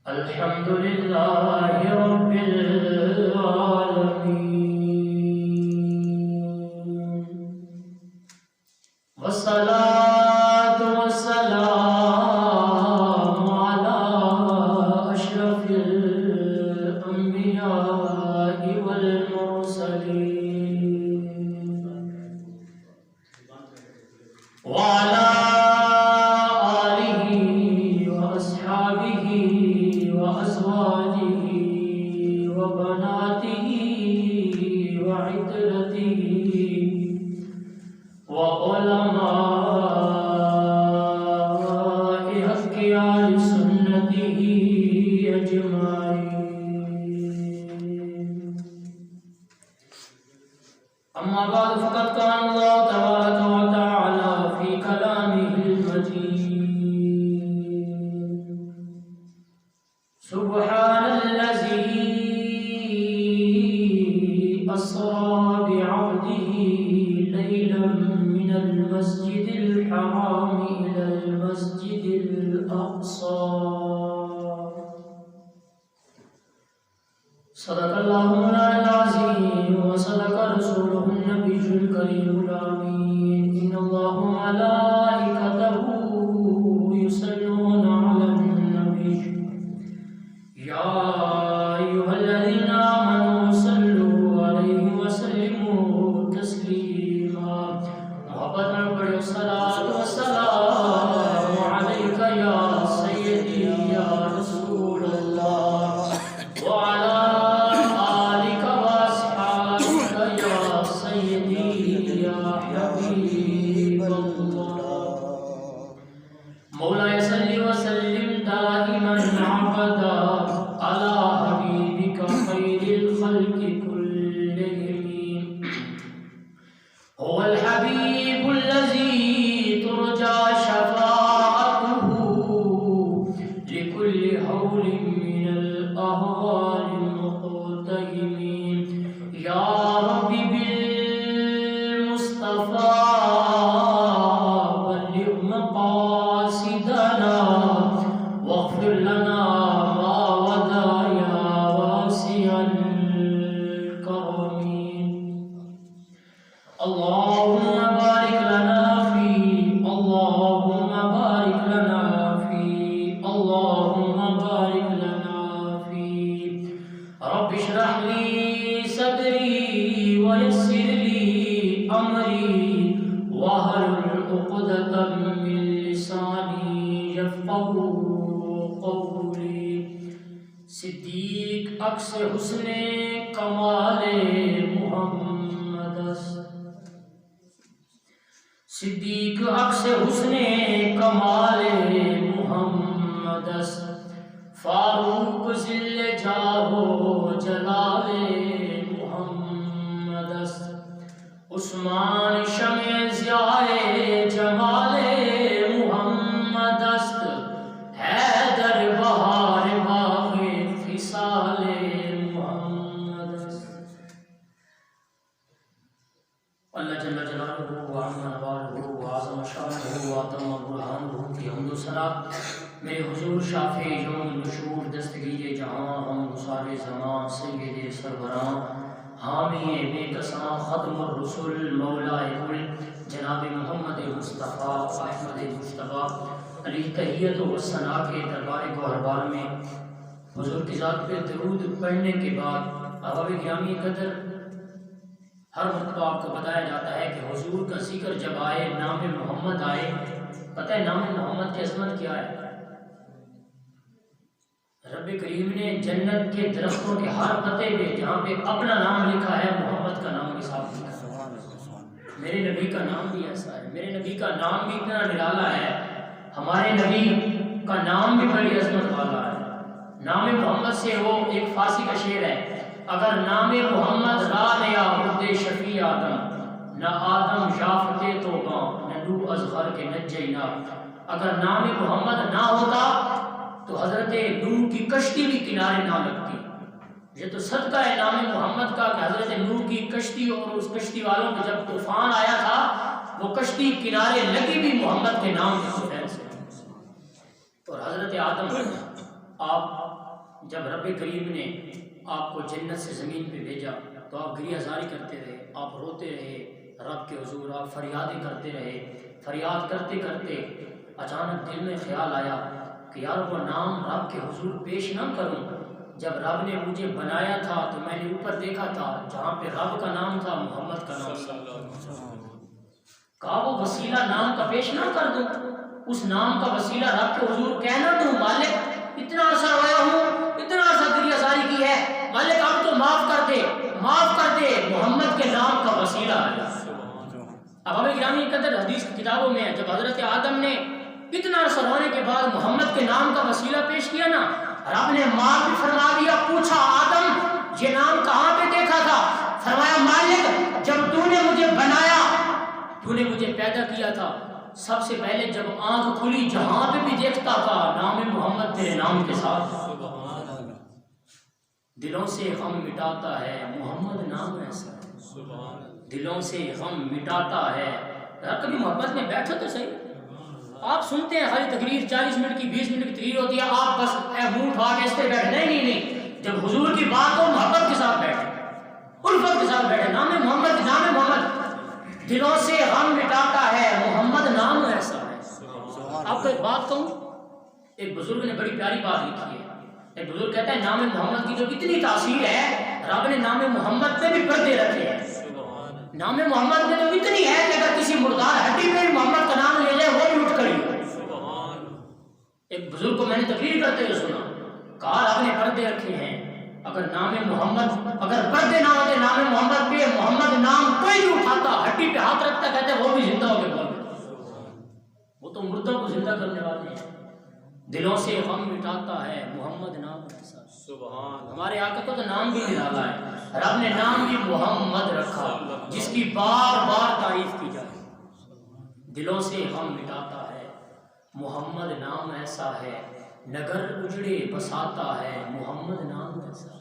الحمد لله رب العالمين والصلاة والسلام على أشرف الأنبياء والمرسلين وعلى وأزواجه وبناته وعترته وعلماء أحياء سنته أجمعين. أما بعد فقد قال الله تبارك وتعالى في كلامه المجيد: سبحان الذي أسرى بعبده ليلا من المسجد الحرام إلى المسجد الأقصى. صدق الله مولانا العظيم وصدق رسوله النبي الكريم الأمين. إن الله وملائكته يصلون على النبي يا أيها الذين آمنوا صلوا عليه وسلموا تسليما. محبت میں پڑھو الصلاة والسلام عليك يا سيدي يا رسول الله وعلى آلك وأصحابك يا سيدي يا حبيب الله. مولاي صل وسلم دائما أبدا على حبيبك خير الخلق كلهم. هو الحبيب الذي ترجى شفاعته لكل هول من الأهوال المقتهمين. يا رب بالمصطفى بلغ مقاصدنا واغفر لنا ما ودا يا واسع الكرم. اللهم بارك لنا فيه، اللهم بارك لنا فيه، اللهم بارك لنا فيه. رب اشرح لي صدري ويسر لي أمري واحلل عقدة من لساني يفقهوا قولی. صدیق عکس حسن کمال محمد است، صدیق عکس حسن کمال محمد است. فاروق ذل جاہ و جلال محمد است. عثمان شمع ضیاء جمال محمد است. حیدر بہار باغ فصال محمد است. اللہ جل جلالہ وعظم نوالہ وعظم شانہ وعظم برہانہ کی حمد و ثنا میرے حضور شافع یوم نشور دستگیر جہاں ہم گسار زمان سید سربراں حامی بے کساں ختم الرسل مولا کل جناب محمد مصطفیٰ احمد مصطفیٰ علی تحیت و ثنا کے دربار گوہربار میں حضور کی ذات پہ درود پڑھنے کے بعد احباب گرامی قدر ہر مرتبہ آپ کو بتایا جاتا ہے کہ حضور کا ذکر جب آئے، نام محمد آئے، پتہ ہے نام محمد کی عظمت کیا ہے؟ رب کریم نے جنت کے درختوں کے ہر پتے پہ جہاں پہ اپنا نام لکھا ہے محمد کا نام بھی ساتھ لکھا ہے. میرے نبی کا نام بھی ایسا ہے، میرے نبی کا نام بھی اتنا نرالا ہے، ہمارے نبی کا نام بھی بڑی عظمت والا ہے. نام محمد سے وہ ایک فارسی کا شعر ہے: اگر نام محمد را نیا مرد شفیع آدم، نہ آدم یافت توبہ نہ نو از غر کے نجینا. اگر نام محمد نہ ہوتا تو حضرت نوح کی کشتی بھی کنارے نہ لگتی. یہ تو صدقہ ہے نام محمد کا کہ حضرت نوح کی کشتی اور اس کشتی والوں پہ جب طوفان آیا تھا وہ کشتی کنارے لگی بھی محمد کے نام کے فضیلت سے. اور حضرت آدم آپ جب رب کریم نے آپ کو جنت سے زمین پہ بھیجا تو آپ گریہ زاری کرتے رہے، آپ روتے رہے رب کے حضور، آپ فریادیں کرتے رہے۔ فریاد کرتے کرتے اچانک دل میں خیال آیا کہ یار وہ نام رب کے حضور پیش نہ کروں۔ جب رب نے مجھے بنایا تھا تو میں نے اوپر دیکھا تھا جہاں پہ رب کا نام تھا، محمد کا نام تھا، کہا وہ وسیلہ نام کا پیش نہ کر دوں، اس نام کا وسیلہ رب کے حضور کہنا دوں، مالک اتنا عرصہ رویا ہوں، اتنا عرصہ گریہ زاری کی ہے، مالک اب تو معاف کر دے، معاف کر دے، محمد کے نام کا وسیلہ ہے۔ اب ہمیں گرامی قدر حدیث کی کتابوں میں ہے جب حضرت آدم نے اتنا عرصہ رونے کے بعد محمد کے نام کا وسیلہ پیش کیا نا، رب نے معاف بھی فرما دیا۔ پوچھا آدم یہ نام کہاں پہ دیکھا تھا؟ فرمایا مالک جب تو نے مجھے بنایا، تو نے مجھے پیدا کیا تھا، سب سے پہلے جب آنکھ کھلی جہاں پہ بھی دیکھتا تھا نام محمد تیرے نام کے ساتھ۔ دلوں سے غم مٹاتا ہے محمد نام ایسا ہے، دلوں سے غم مٹاتا ہے۔ کبھی محبت میں بیٹھو تو صحیح، آپ سنتے ہیں خالی تقریر 40 منٹ کی 20 منٹ کی تقریر ہوتی ہے، آپ بس منہ اٹھا کے اس پہ بیٹھے، نہیں، جب حضور کی بات ہو محبت کے ساتھ بیٹھے، الفت کے ساتھ بیٹھے، نام محمد، نام محمد دلوں سے غم مٹاتا ہے، محمد نام ایسا ہے۔ آپ کو ایک بات کہوں، ایک بزرگ نے بڑی پیاری بات لکھی ہے، ایک بزرگ کہتا ہے نام محمد کی جو اتنی تاثیر ہے، رب نے نام محمد پہ بھی پردے رکھے ہیں۔ نام محمد میں تو اتنی ہے کہ اگر کسی مردار ہڈی پہ محمد کا نام لے جائے وہ بھی اٹھ کھڑی ہو۔ ایک بزرگ کو میں نے تقریر کرتے ہوئے سنا، کہا رب نے پردے رکھے ہیں، اگر نام محمد، اگر پردے نہ ہوتے نام محمد پہ، محمد نام کوئی بھی اٹھاتا، ہڈی پہ ہاتھ رکھتا، کہتے وہ بھی زندہ ہو کے بول، وہ تو مردوں کو زندہ کرنے والے ہیں۔ دلوں سے غم مٹاتا ہے محمد نام ایسا۔ ہمارے آقا کو تو نام بھی نرالا ہے، رب نے نام بھی محمد رکھا جس کی بار بار تعریف کی جائے۔ دلوں سے غم مٹاتا ہے محمد نام ایسا ہے، نگر اجڑے بساتا ہے محمد نام ایسا۔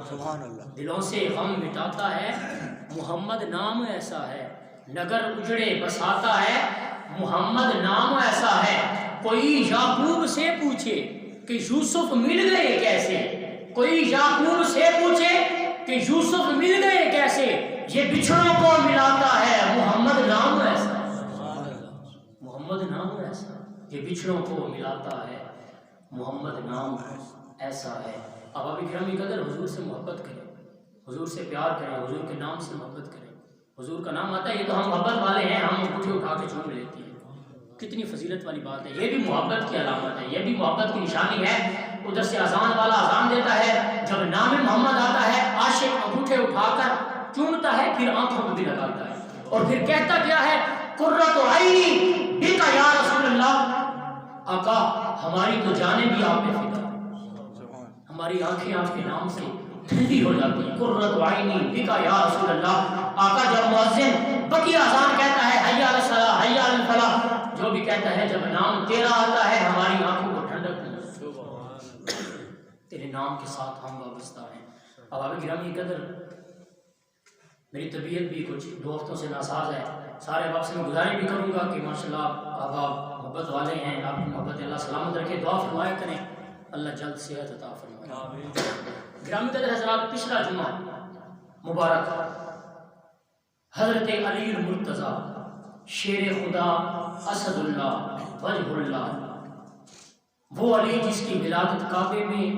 سبحان اللہ۔ دلوں سے غم مٹاتا ہے محمد نام ایسا ہے، نگر اجڑے بساتا ہے محمد نام ایسا ہے۔ کوئی یعقوب سے پوچھے کہ یوسف مل گئے کیسے، کوئی یعقوب سے پوچھے کہ یوسف مل گئے کیسے، یہ بچھڑوں کو ملاتا ہے محمد نام ایسا، محمد نام ایسا، یہ بچھڑوں کو ملاتا ہے محمد نام ایسا ہے۔ اب ابھی گرامی قدر حضور سے محبت کریں، حضور سے پیار کریں، حضور کے نام سے محبت کریں۔ حضور کا نام آتا ہے، یہ تو ہم محبت والے ہیں، ہم انگوٹھی اٹھا کے چوم لیتے ہیں، کتنی فضیلت والی بات ہے، یہ بھی محبت کی علامت ہے، یہ بھی محبت کی نشانی ہے۔ ادھر سے اذان والا اذان دیتا ہے، جب نام محمد آتا ہے عاشق انگوٹھے اٹھا کر چومتا ہے، پھر آنکھوں کو بھی لگاتا ہے اور پھر کہتا کیا ہے، قرۃ عینی بک یا رسول اللہ، آقا ہماری تو جانیں بھی آپ پہ فدا، ہماری آنکھیں آپ کے نام سے ٹھنڈی ہو جاتی ہیں۔ قرۃ عینی بک یا رسول اللہ، آقا جب مؤذن بقیہ اذان کہتا ہے حی علی الصلاۃ حی علی الفلاح، جو بھی کہتا ہے جب نام تیرا آتا ہے ہماری آنکھوں کو ٹھنڈک ملتی ہے، تیرے نام کے ساتھ ہم وابستہ ہیں۔ اب آگے گرامی قدر میری طبیعت بھی کچھ 2 ہفتوں سے ناساز ہے، سارے باپ سے میں گزارش بھی کروں گا کہ ماشاءاللہ آپ محبت والے ہیں، آپ کی محبت اللہ سلامت رکھے، دعا فرمایا کریں، اللہ جلد صحت عطا فرمائے۔ گرامی قدر حضرات، پچھلا جمعہ مبارک حضرت علی المرتضیٰ شیر خدا اسد اللہ وجہ اللہ، وہ علی جس کی ولادت کعبے میں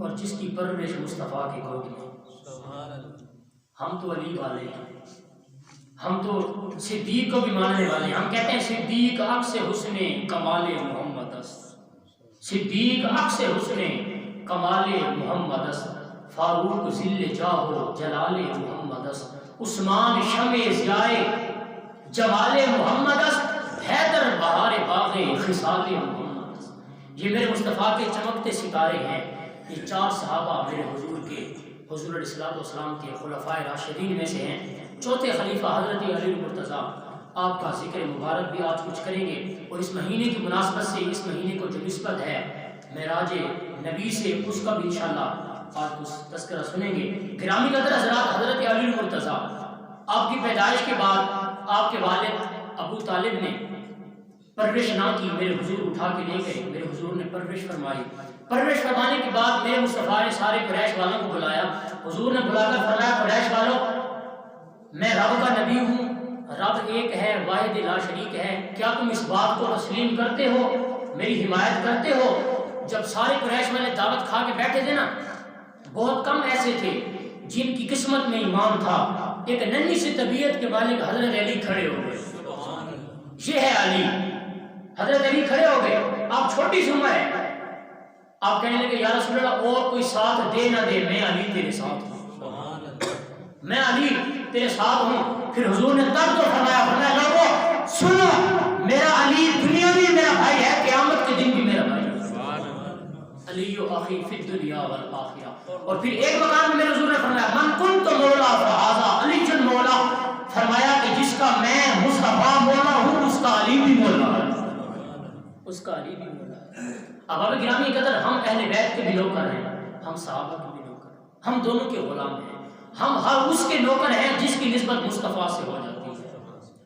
اور جس کی پرورش مصطفیٰ کے گود میں۔ ہم تو علی والے ہیں، ہم تو صدیق کو بھی ماننے والے ہیں، ہم کہتے ہیں صدیق عکس حسن کمال محمد است، صدیق عکس حسن کمال محمد است، فاروق ذل جاہ جلال محمد است، عثمان شمع ضیاء جمال محمد است، حیدر بہار باغ خصال محمد است۔ یہ میرے مصطفیٰ کے چمکتے ستارے ہیں، یہ 4 صحابہ میرے حضور کے، حضور علیہ السلام کے خلفائے راشدین میں سے ہیں۔ چوتھے خلیفہ حضرت علی المرتضیٰ، آپ کا ذکر مبارک بھی آج کچھ کریں گے، اور اس مہینے کی مناسبت سے اس مہینے کو جو نسبت ہے معراج نبی سے، اس کا بھی انشاءاللہ آج کچھ تذکرہ سنیں گے۔ گرامی قدر حضرات، حضرت علی المرتضیٰ آپ کی پیدائش کے بعد آپ کے والد ابو طالب نے پرورش نہ کی، میرے حضور اٹھا کے لے گئے، میرے حضور نے پرورش فرمائی۔ پرورش فرمانے کے بعد میرے مصطفیٰ نے سارے قریش والوں کو بلایا، حضور نے بلا کر فرمایا قریش والوں میں رب کا نبی ہوں، رب ایک ہے، واحد لا شریک ہے، کیا تم اس بات کو تسلیم کرتے ہو، میری حمایت کرتے ہو؟ جب سارے قریش والے دعوت کھا کے بیٹھے تھے نا، بہت کم ایسے تھے جن کی قسمت میں ایمان تھا۔ ایک ننھی سی طبیعت کے مالک حضرت علی کھڑے ہو گئے، یہ ہے علی۔ حضرت علی کھڑے ہو گئے، آپ چھوٹی سی عمر ہے، آپ کہنے لگے یا رسول اللہ اور کوئی ساتھ دے نہ دے، میں علی تیرے ساتھ ہوں، میں علی تیرے ساتھ ہوں۔ پھر حضور نے تب تو فرمایا لوگوں سنو، میرا علی دنیا میں میرا بھائی ہے، قیامت کے دن بھی میرا بھائی ہے، علی اخی فی الدنیا والآخرہ۔ اور پھر ایک مقام میں میرے حضور نے فرمایا من کنت مولا فہذا علی جن مولا، فرمایا کہ جس کا میں مصطفیٰ مولا ہوں اس کا علی بھی مولا ہے، اس کا علی بھی مولا ہے۔ اب آپ گرامی قدر، ہم اہل بیت کے بھی نوکر ہیں، ہم صحابہ کے بھی نوکر ہیں، ہم دونوں کے غلام ہیں، ہم ہر اس کے نوکر ہیں جس کی نسبت مصطفیٰ سے ہو جاتی ہے،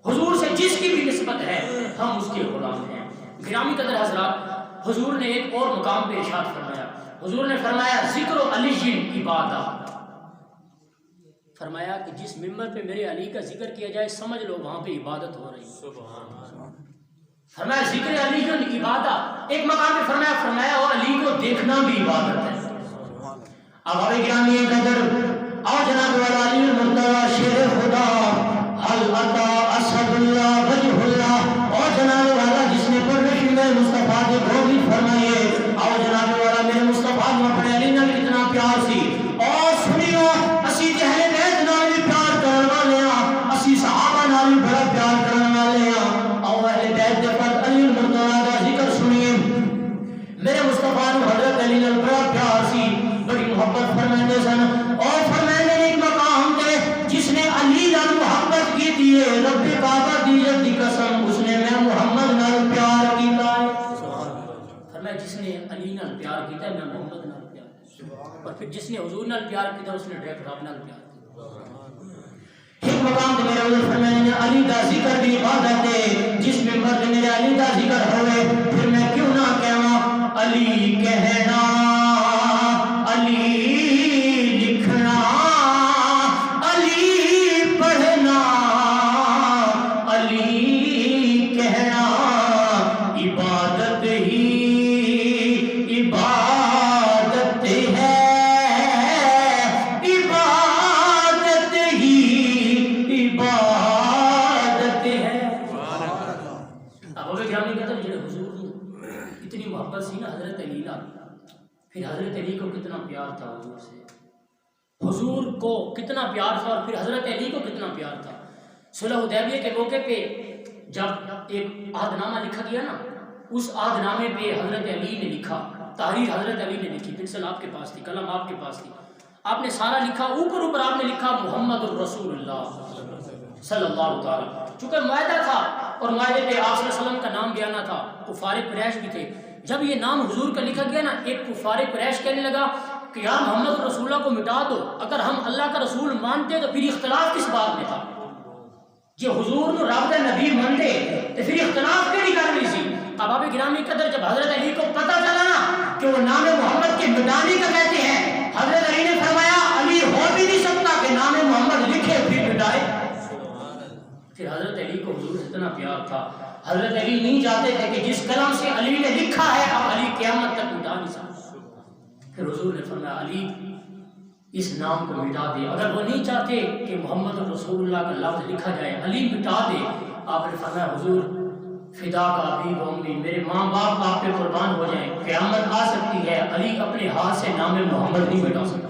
حضور سے جس کی بھی نسبت ہے ہم اس کے غلام ہیں۔ گرامی قدر حضرات، حضور نے ایک اور مقام پہ ارشاد فرمایا، حضور نے فرمایا ذکر علی عبادت، فرمایا کہ جس ممبر پہ میرے علی کا ذکر کیا جائے سمجھ لو وہاں پہ عبادت ہو رہی ہے۔ فرمایا ذکر علی عبادت، ایک مقام پہ فرمایا اور علی کو دیکھنا بھی عبادت ہے۔ اب آپ گرامی قدر اور جناب والا علی المرتضی شیر خدا حل عطا اسد اللہ وجہ اللہ، اور جناب والا جس نے پرورش میں مصطفیٰ کے گوبھی فرمائے، اور جناب والا میرے مصطفیٰ نے اپنے علی نال کتنا پیار سی۔ اور سنیو اسی اہل بیت نال بھی پیار کرنے والے ہاں، اسی صحابہ نال بھی بڑا پیار کرنے والے ہاں، اور اہل بیت دے پر علی المرتضی کا ذکر سنیے، میرے مصطفیٰ نے حضرت علی نال بڑا پیار سی، بڑی محبت فرماندے سن، اور فرمانے ایک مقام تے جس نے علی نال محبت کی تھی رب کعبہ دی عزت دی قسم اس نے میں محمد نال پیار کیتا ہے، فرمایا جس نے علی نال پیار کیتا ہے میں محمد نال پیار کیتا، اور پھر جس نے حضور نال پیار کیتا اس نے ڈائریکٹ رب نال پیار کیتا۔ ایک مقام تے میرے حضور فرمانے علی دا ذکر بھی عبادت ہے، جس ممبر تے میرے علی دا ذکر ہوئے پھر میں کیوں نہ کہواں علی کہنا، علی لکھنا، علی پڑھنا، علی کہنا، عبادت ہی عبادت ہے، عبادت ہی عبادت ہے۔ اب وہ گرامی کہتا ہے جڑے حضور اتنی محبت سی نا حضرت علی نال، پھر حضرت علی کو کتنا پیار تھا حضور سے، حضور کو کتنا پیار تھا، اور پھر حضرت علی کو کتنا پیار تھا۔ صلح حدیبیہ کے موقع پہ جب ایک عہد نامہ لکھا گیا نا، اس عہد نامے پہ حضرت علی نے لکھا، تحریر حضرت علی نے لکھی، پنسل آپ کے پاس تھی، قلم آپ کے پاس تھی، آپ نے سارا لکھا، اوپر آپ نے لکھا محمد الرسول اللہ صلی اللہ تعالی، چونکہ معاہدہ تھا اور معاہدے پہ آپ صلی اللہ علیہ وسلم کا نام بھی آنا تھا، کفار قریش بھی تھے۔ جب یہ نام حضور کا لکھا گیا نا، ایک کفار قریش کہنے لگا کہ یار محمد رسول اللہ کو مٹا دو، اگر ہم اللہ کا رسول مانتے تو پھر اختلاف کس بات میں تھا، یہ حضور نو رب دا نبی مانتے تو پھر اختلاف کیڑی کر رہی سی۔ اب آپ گرامی قدر جب حضرت علی کو پتہ چلا نا کہ وہ نام محمد کے مٹانے کا کہتے ہیں، حضرت علی نے فرمایا علی ہو بھی نہیں سکتا کہ نام محمد لکھے پھر مٹائے۔ پھر حضرت علی کو حضور سے اتنا پیار تھا، حضرت علی نہیں چاہتے تھے کہ جس قلم سے علی نے لکھا ہے اب علی قیامت تک مٹا نہیں سکتا۔ پھر حضور نے فرمایا علی اس نام کو مٹا دے، اگر وہ نہیں چاہتے کہ محمد رسول اللہ کا لفظ لکھا جائے، علی مٹا دے۔ آپ نے فرمایا حضور فدا کا ابھی و امی، میرے ماں باپ آپ پہ قربان ہو جائیں، قیامت آ سکتی ہے علی اپنے ہاتھ سے نام محمد نہیں مٹا سکتا،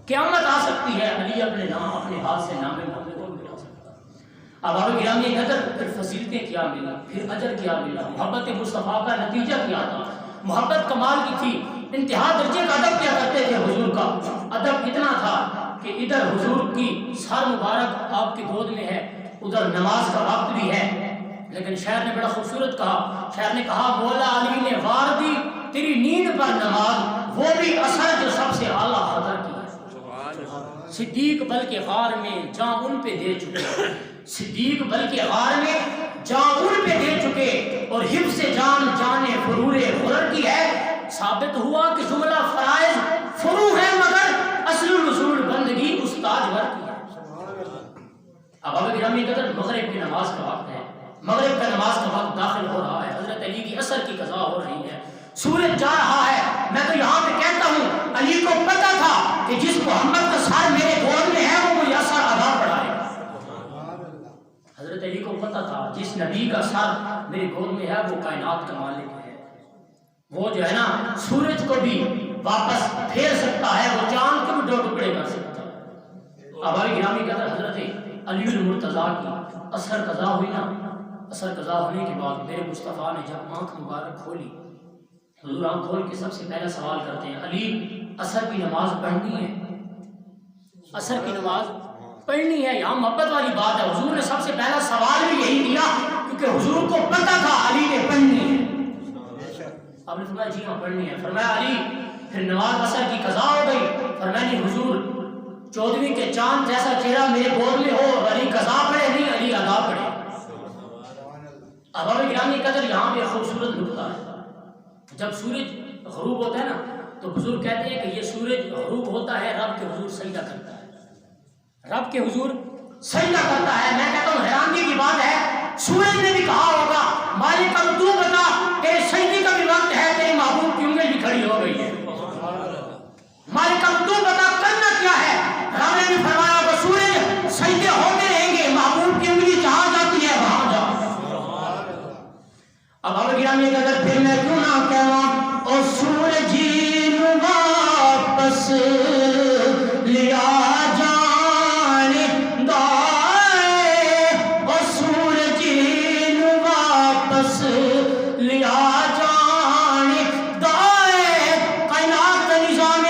قیامت آ سکتی ہے علی اپنے ہاتھ سے نام محمد نہیں مٹا سکتا۔ اب آپ گرامی قدر پھر فضیلتیں کیا ملا، پھر اجر کیا ملا، محبت مصطفیٰ کا نتیجہ کیا تھا، محبت کمال کی تھی، انتہا درجے کا ادب کیا کرتے تھے حضور کا، ادب اتنا تھا کہ ادھر حضور کی سر مبارک آپ کی گود میں ہے، ادھر نماز کا وقت بھی ہے، لیکن شاعر نے بڑا خوبصورت کہا، شاعر نے کہا مولا علی نے وار دی تیری نیند پر نماز، وہ بھی اثر جو سب سے اعلیٰ قدر کی ہے، صدیق بلکہ غار میں جاں ان پہ دے چکے، صدیق بلکہ غار میں جان ان پہ دے چکے اور حفظ جان جان فرور خرر کی ہے۔ ثابت ہوا کہ جملہ فرائض فرو ہے مگر اصل الوصول بندگی استاد ور کی ہے۔ اب اب گرامی قدر مغرب کی نماز کا وقت ہے، مغرب کا نماز کا وقت داخل ہو رہا ہے، حضرت علی کی عصر کی قضا ہو رہی ہے، سورج جا رہا ہے۔ میں تو یہاں پہ کہتا ہوں علی کو پتا تھا کہ جس محمد کا سر میرے گود میں ہے وہ مجھے اثر ادا پڑھائے گا۔ حضرت علی کو پتا تھا جس نبی کا سر میرے گود میں ہے وہ کائنات کا مالک ہے، وہ جو ہے نا سورج کو بھی واپس پھیر سکتا ہے، وہ چاند کو بھی دو ٹکڑے کر سکتا ہے۔ اب آئی گرامی قدر حضرت علی المرتضیٰ کی اثر قضا ہوئی نا، اثر قضا ہونے کے بعد میرے مصطفیٰ نے جب آنکھ مبارک کھولی، حضور آنکھ کھول کے سب سے پہلا سوال کرتے ہیں علی اثر کی نماز پڑھنی ہے؟ اثر کی نماز پڑھنی ہے، یہاں محبت والی بات ہے۔ حضور نے سب سے پہلا سوال بھی یہی کیا کیونکہ حضور کو پتا تھا علی نے پڑھنی ہے۔ آپ نے فرمایا جی ہاں پڑھنی ہے۔ فرمایا علی پھر نماز اثر کی قضا ہو گئی؟ فرمایا نہیں حضور 14ویں کے چاند جیسا چہرہ میرے گود میں ہو، علی قضا پڑھے نہیں علی ادا پڑھے۔ اب گرامی قدر یہاں پہ خوبصورت نقطہ ہے، جب سورج غروب ہوتا ہے نا تو بزرگ کہتے ہیں کہ یہ سورج غروب ہوتا ہے رب کے حضور سجدہ کرتا ہے، رب کے حضور سجدہ کرتا ہے۔ میں کہتا ہوں حیرانگی کی بات ہے، سورج نے بھی کہا ہوگا مالک اب تو بتا تیرے سجدے کا بھی وقت ہے، تیرے محبوب کی انگلی بھی کھڑی ہو گئی ہے، مالک اب تو بتا کرنا کیا ہے۔ رب نے بھی فرمایا کہ سورج سجدے ہوتے رہیں گے، محبوب کی انگلی جہاں جاتی ہے وہاں جا۔ اب ہم گرامی قدر پھر میں کیوں نہ کہوں او سورجی نو واپس لیا جان دائے، او سورجی نو واپس لیا جان دائے، کائنات کا نظام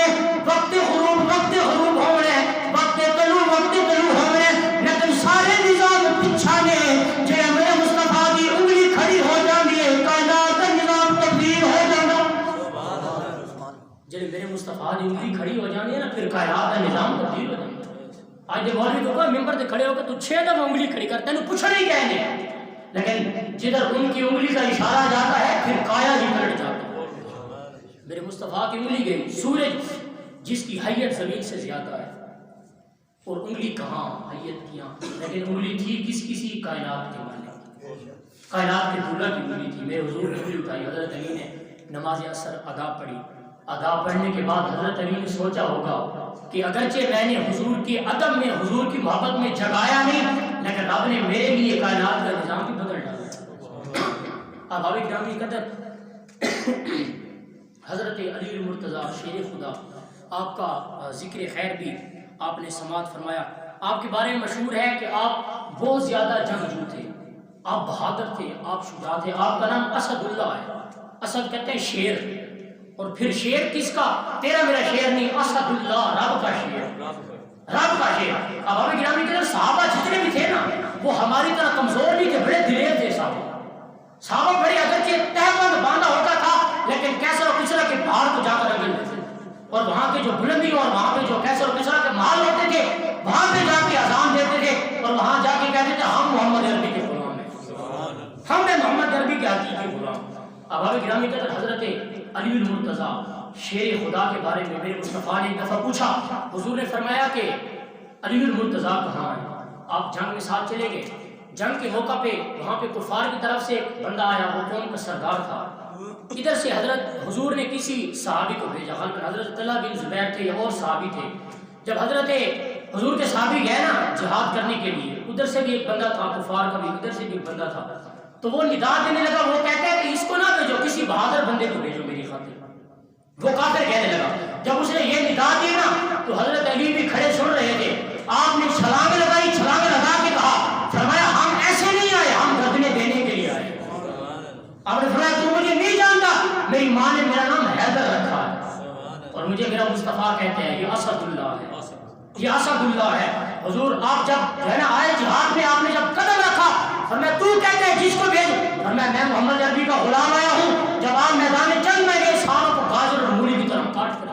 وقت غروب ہونے، وقت طلوع ہونے، لیکن سارے نظام پچھا نے جے میرے مصطفیٰ دی انگلی کھڑی ہو جاندی ہے کائنات کا نظام تبدیل ہو جانا۔ جب میرے مصطفیٰ دی انگلی کھڑی ہو جاندی ہے نا پھر کائنات کا نظام تبدیل ہو جاتا ہے۔ آج جب مولوی کو کہا ممبر تے کھڑے ہو کے تو 6 دفعہ انگلی کھڑی کرتا ہے، پوچھنا ہی کہنے، لیکن جدھر ان کی انگلی کا اشارہ جاتا ہے پھر کایا ہی پلٹ جاتا ہے۔ میرے مصطفیٰ کی انگلی گئی، سورج جس کی حیت زمین سے زیادہ ہے اور انگلی کہاں حیت کیا، لیکن انگلی تھی کسی کائنات کے مالک، کائنات کے دولہ کی انگلی تھی۔ میرے حضور نے انگلی اٹھائی، حضرت علی نے نماز اثر ادا پڑھی۔ ادا پڑھنے کے بعد حضرت علی نے سوچا ہوگا کہ اگرچہ میں نے حضور کی ادب میں حضور کی محبت میں جگایا نہیں، لیکن رب نے میرے لیے کائنات کا نظام بھی بدل ڈالا۔ اب آبی گرامی قدر حضرت علی المرتضیٰ شیر خدا، آپ کا ذکر خیر بھی آپ نے سماعت فرمایا۔ آپ کے بارے میں مشہور ہے کہ آپ بہت زیادہ جنگجو تھے، آپ بہادر تھے، آپ شجاع تھے۔ آپ کا نام اسد اللہ ہے، اسد کہتے ہیں شیر، اور پھر شیر کس کا؟ تیرا میرا شیر نہیں، اسد اللہ رب کا شیر، رب کا شیر۔ اب ہمیں گرامی قدر صحابہ جتنے بھی تھے نا وہ ہماری طرح کمزور نہیں تھے، بڑے دلیر تھے صحابہ بڑے اگرچہ تہبند باندھا ہوتا تھا لیکن کیسر و کسرا کے پہاڑ کو جا کر اگل لیتے اور وہاں کے جو بلندی اور وہاں پہ جو کیسر و کسرا کے محل ہوتے تھے وہاں پہ جا کے اذان دیتے تھے اور وہاں جا کے کہتے تھے ہم محمد عربی کے غلام ہیں، ہم نے محمد عربی کے حقیقی غلام۔ اب آبی گرامی قدر حضرت علی المرتضیٰ شیر خدا کے بارے میں میرے مصطفیٰ نے ایک دفعہ پوچھا، حضور نے فرمایا کہ علی المرتضیٰ کہاں ہے؟ آپ جنگ میں ساتھ چلے گئے، جنگ کے موقع پہ وہاں پہ کفار کی طرف سے ایک بندہ آیا، وہ قوم کا سردار تھا۔ ادھر سے حضرت حضور نے کسی صحابی کو بھیجا، غالباً حضرت عبداللہ بن زبیر تھے یا اور صحابی تھے۔ جب حضرت حضور کے صحابی گئے نا جہاد کرنے کے لیے، ادھر سے بھی ایک بندہ تھا کفار کا بھی، ادھر سے بھی ایک بندہ تھا، تو وہ ندا دینے لگا، وہ کہتے ہیں کہ اس کو نہ بھیجو، کسی بہادر بندے کو بھیجو میری خاطر۔ وہ کافر کہنے لگا، جب اس نے یہ ندا دی نا تو حضرت علی بھی کھڑے سن رہے تھے، آپ نے چھلانگ لگائی، چھلانگ لگا کے کہا، فرمایا ہم ایسے نہیں آئے، ہم گردنے دینے کے لیے آئے۔ آپ نے فرمایا تو مجھے نہیں جانتا، میری ماں نے میرا نام حیدر رکھا ہے اور مجھے میرا مصطفیٰ کہتے ہیں، یہ اسد اللہ ہے، یہ اسد اللہ ہے۔ حضور آپ جب جو ہے نا آئے جہاد میں، آپ نے جب قدم رکھا، فرمایا تو کہتے ہیں جس کو بھیجو، فرمایا میں محمد عربی کا غلام آیا ہوں۔ جب آپ میدان جنگ میں گئے ساروں کو گاجر اور مولی کی طرح کاٹ کر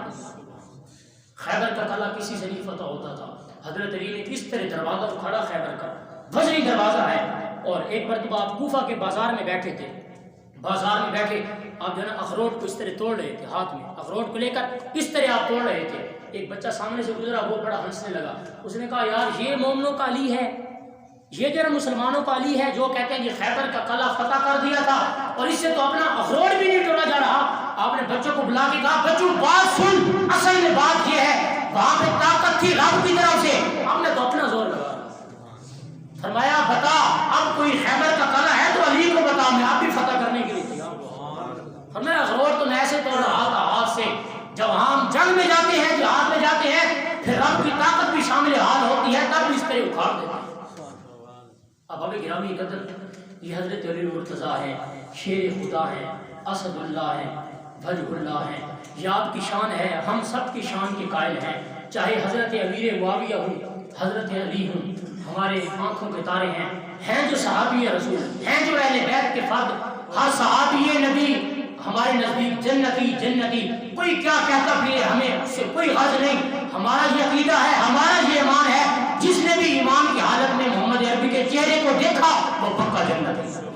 خیبر کا قلعہ کسی سے نہیں فتح ہوتا تھا۔ حضرت علی نے اس طرح دروازہ کھڑا، خیبر کا وزنی دروازہ ہے، اور ایک مرتبہ آپ کوفہ کے بازار میں بیٹھے تھے، بازار میں بیٹھے آپ جو ہے نا اخروٹ کو اس طرح توڑ رہے تھے، ہاتھ میں اخروٹ کو لے کر اس طرح آپ توڑ رہے تھے، ایک بچہ سامنے سے گزرا، وہ بڑا ہنسنے لگا، اس نے کہا یار یہ مومنوں کا علی ہے، یہ جو ہے مسلمانوں کا علی ہے جو کہتے ہیں کہ خیبر کا قلعہ فتح کر دیا تھا اور اس سے تو اپنا اخروٹ بھی نہیں توڑا جا رہا۔ آپ نے بچوں کو بلا کے کہا بچوں بات سن، اصل میں بات یہ ہے وہاں پہ طاقت تھی رب کی طرف سے، ہم نے تو اپنا زور لگا۔ فرمایا بتا اب کوئی خیبر کا قلعہ ہے تو علی کو بتا، میں آپ بھی فتح کرنے کے لیے تیار۔ فرمایا اخروٹ تو میں ایسے توڑ رہا تھا ہاتھ سے، جب ہم جنگ میں جاتے ہیں جہاد میں جاتے ہیں پھر رب کی طاقت بھی شامل حال ہوتی ہے تب اس طرح اکھاڑ دیتے ہیں۔ اب اب گرامی قدر یہ حضرت علی مرتضیٰ ہیں، شیر خدا ہیں، اسد اللہ ہیں، وجہ اللہ ہیں، یہ آپ کی شان ہے، ہم سب کی شان کے قائل ہیں، چاہے حضرت امیر معاویہ ہوں، حضرت علی ہوں، ہمارے آنکھوں کے تارے ہیں جو صحابی رسول ہیں، جو اہل بیت کے فرد، ہر صحابی نبی ہمارے نزدیک جنتی، کوئی کیا کہتا پھر ہمیں اس سے کوئی غرض نہیں، ہمارا یہ عقیدہ ہے، ہمارا یہ ایمان ہے، جس نے بھی ایمان کی حالت میں محمد عربی کے چہرے کو دیکھا وہ پکا جنتی ہے۔